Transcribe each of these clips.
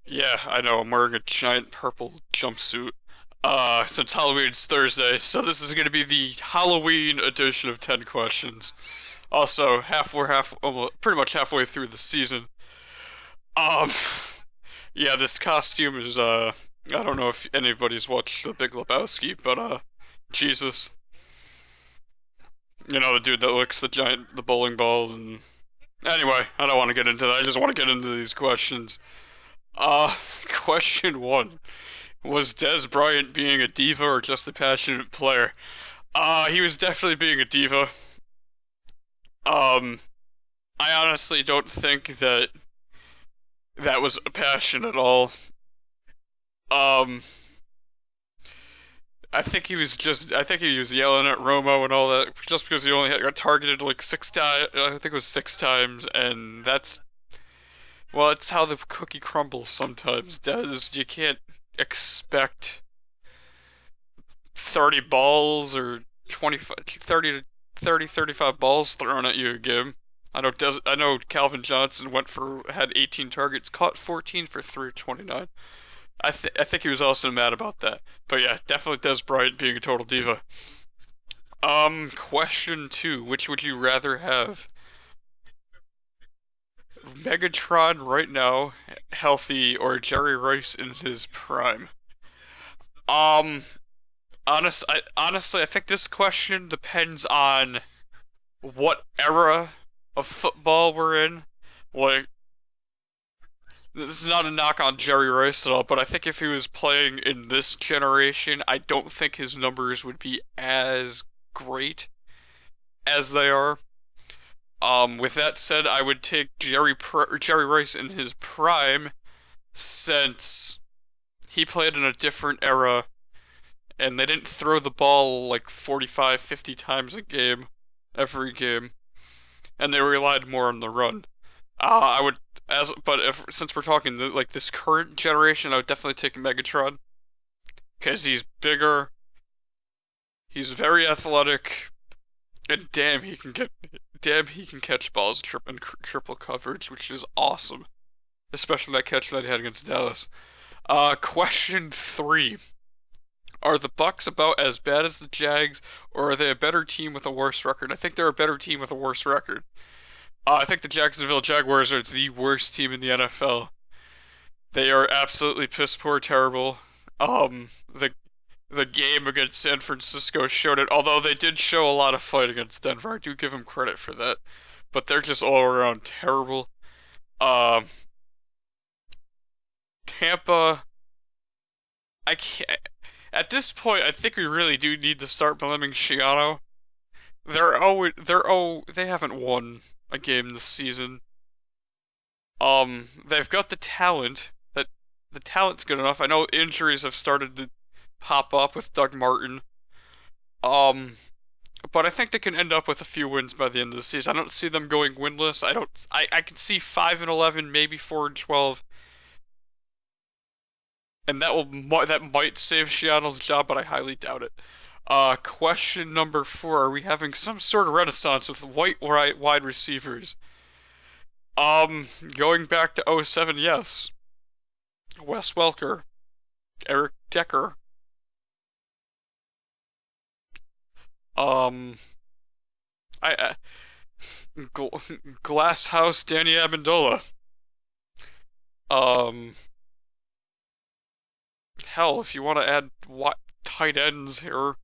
Yeah, I know. I'm wearing a giant purple jumpsuit. Since Halloween's Thursday, so this is gonna be the Halloween edition of 10 questions. Also, almost, pretty much halfway through the season. Um, yeah, this costume is, I don't know if anybody's watched The Big Lebowski, but, Jesus. You know, the dude that licks the bowling ball, and... Anyway, I don't want to get into that. I just want to get into these questions. Question one. Was Dez Bryant being a diva or just a passionate player? He was definitely being a diva. Um, I honestly don't think that that was a passion at all. Um, I think he was yelling at Romo and all that just because he only got targeted like 6 times. I think it was 6 times, and well, it's how the cookie crumbles sometimes. Dez, you can't expect 30 balls or 25, 35 balls thrown at you a game. I know Calvin Johnson had 18 targets, caught 14 for 329. I think he was also mad about that. But yeah, definitely Dez Bryant being a total diva. Question two, which would you rather have? Megatron right now, healthy, or Jerry Rice in his prime? Um, honestly, I think this question depends on what era of football we're in. Like, this is not a knock on Jerry Rice at all, but I think if he was playing in this generation, I don't think his numbers would be as great as they are. With that said, I would take Jerry Rice in his prime since he played in a different era and they didn't throw the ball like 45, 50 times a game, every game, and they relied more on the run. I would, but if since we're talking like this current generation, I would definitely take Megatron because he's bigger, he's very athletic, and damn he can catch balls in triple coverage, which is awesome, especially that catch that he had against Dallas. Question three. Are the Bucs about as bad as the Jags, or are they a better team with a worse record? I think they're a better team with a worse record. I think the Jacksonville Jaguars are the worst team in the NFL. They are absolutely piss poor terrible. The game against San Francisco showed it, although they did show a lot of fight against Denver. I do give them credit for that. But they're just all around terrible. Um, Tampa, I can't. At this point, I think we really do need to start blaming Shiano. They haven't won a game this season. They've got the talent's good enough. I know injuries have started to pop up with Doug Martin. Um, but I think they can end up with a few wins by the end of the season. I don't see them going winless. I can see 5-11, maybe 4-12, and that might save Shiano's job, but I highly doubt it. Question number four: are we having some sort of renaissance with white wide receivers? Going back to '07, yes. Wes Welker, Eric Decker, um, I Glass House Danny Amendola. Um, hell, if you want to add what tight ends here,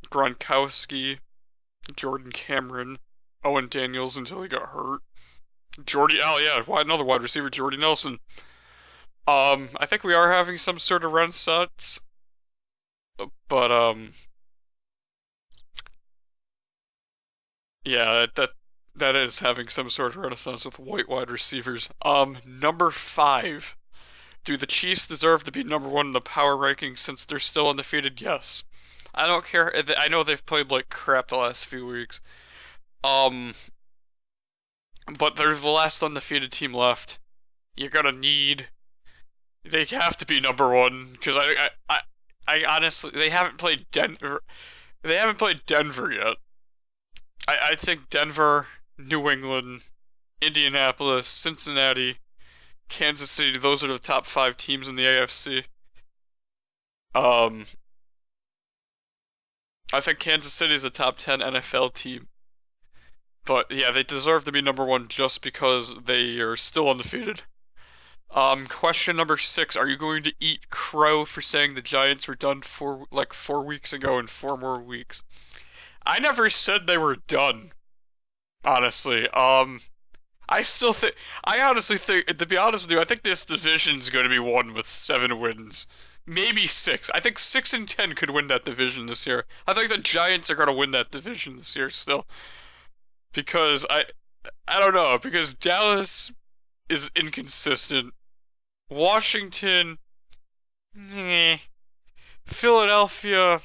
Gronkowski, Jordan Cameron, Owen Daniels until he got hurt. Another wide receiver, Jordy Nelson. I think we are having some sort of renaissance, but yeah, that is having some sort of renaissance with white wide receivers. Number five. Do the Chiefs deserve to be number one in the power rankings since they're still undefeated? Yes. I don't care. I know they've played like crap the last few weeks. Um, but they're the last undefeated team left. You're gonna need. They have to be number one because I honestly they haven't played Denver. They haven't played Denver yet. I think Denver, New England, Indianapolis, Cincinnati, Kansas City, those are the top 5 teams in the AFC. Um, I think Kansas City is a top 10 NFL team. But yeah, they deserve to be number one just because they are still undefeated. Question number 6. Are you going to eat crow for saying the Giants were done for like 4 weeks ago and 4 more weeks? I never said they were done, honestly. I honestly think, to be honest with you, I think this division's going to be won with 7 wins. Maybe 6. I think 6 and 10 could win that division this year. I think the Giants are going to win that division this year still. Because I don't know, because Dallas is inconsistent. Washington, meh. Philadelphia,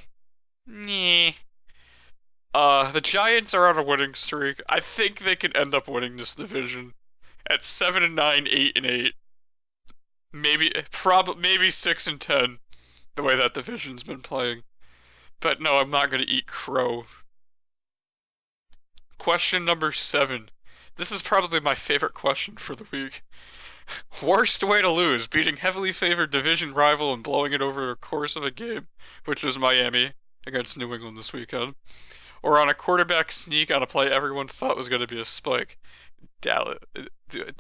meh. The Giants are on a winning streak. I think they could end up winning this division at 7 and 9, 8 and 8. Maybe 6 and 10, the way that division's been playing. But no, I'm not gonna eat crow. Question number 7. This is probably my favorite question for the week. Worst way to lose, beating heavily favored division rival and blowing it over the course of a game, which was Miami against New England this weekend, or on a quarterback sneak on a play everyone thought was going to be a spike. Dallas,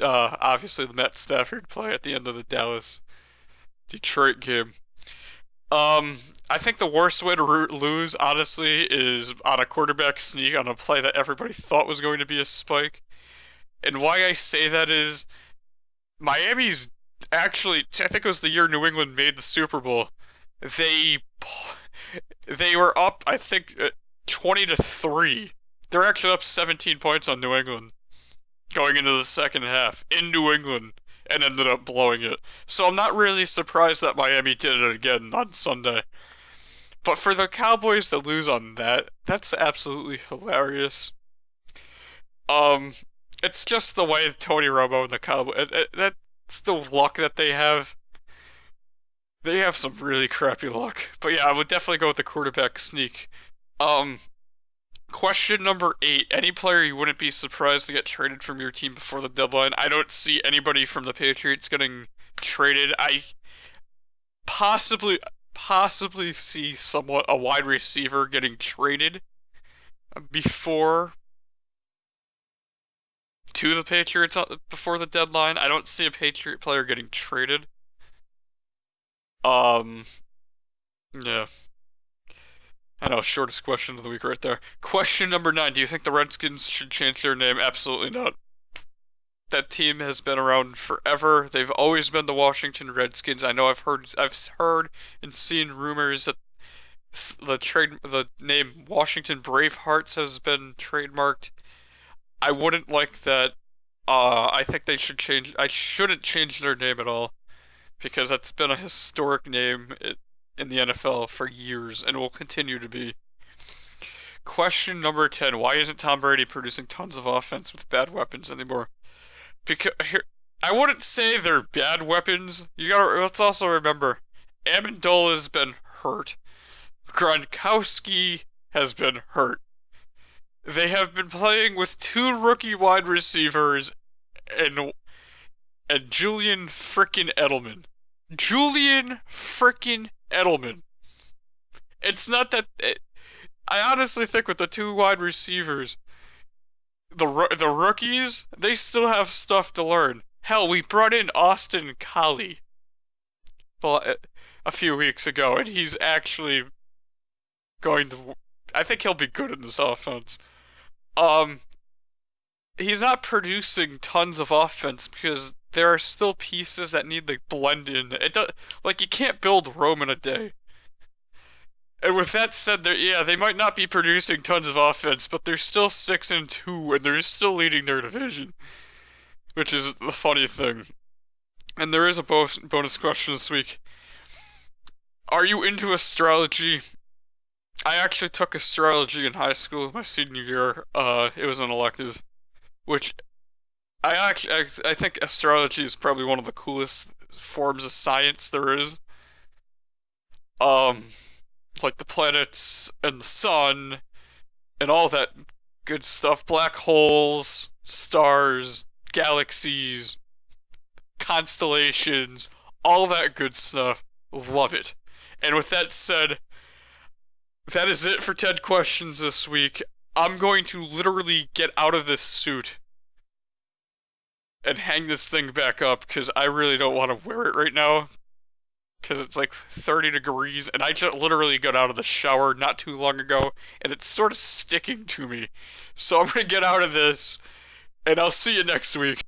obviously the Matt Stafford play at the end of the Dallas-Detroit game. I think the worst way to lose, honestly, is on a quarterback sneak on a play that everybody thought was going to be a spike. And why I say that is Miami's actually, I think it was the year New England made the Super Bowl. They were up, I think, 20-3. They're actually up 17 points on New England going into the second half in New England and ended up blowing it. So I'm not really surprised that Miami did it again on Sunday. But for the Cowboys to lose on that, that's absolutely hilarious. It's just the way Tony Romo and the Cowboys, that's the luck that they have. They have some really crappy luck. But yeah, I would definitely go with the quarterback sneak. Question number 8. Any player you wouldn't be surprised to get traded from your team before the deadline? I don't see anybody from the Patriots getting traded. I possibly see somewhat a wide receiver getting traded before to the Patriots before the deadline. I don't see a Patriot player getting traded. Yeah. I know, shortest question of the week right there. Question number 9. Do you think the Redskins should change their name? Absolutely not. That team has been around forever. They've always been the Washington Redskins. I know I've heard and seen rumors that the name Washington Bravehearts has been trademarked. I wouldn't like that. I think they should change. I shouldn't change their name at all because that's been a historic name in the NFL for years and will continue to be. Question number 10. Why isn't Tom Brady producing tons of offense with bad weapons anymore? Because I wouldn't say they're bad weapons. Let's also remember, Amendola's been hurt. Gronkowski has been hurt. They have been playing with 2 rookie wide receivers and Julian frickin' Edelman. Julian frickin' Edelman. It's not that. I honestly think with the 2 wide receivers, the rookies, they still have stuff to learn. Hell, we brought in Austin Collie a few weeks ago, and he's actually going to. I think he'll be good in this offense. He's not producing tons of offense because there are still pieces that need to blend in. You can't build Rome in a day. And with that said, they might not be producing tons of offense, but they're still 6 and 2, and they're still leading their division, which is the funny thing. And there is a bonus question this week. Are you into astrology? I actually took astrology in high school my senior year. It was an elective, which I think astrology is probably one of the coolest forms of science there is. Like the planets and the sun and all that good stuff. Black holes, stars, galaxies, constellations, all that good stuff. Love it. And with that said, that is it for 10 questions this week. I'm going to literally get out of this suit and hang this thing back up because I really don't want to wear it right now because it's like 30 degrees and I just literally got out of the shower not too long ago and it's sort of sticking to me. So I'm going to get out of this and I'll see you next week.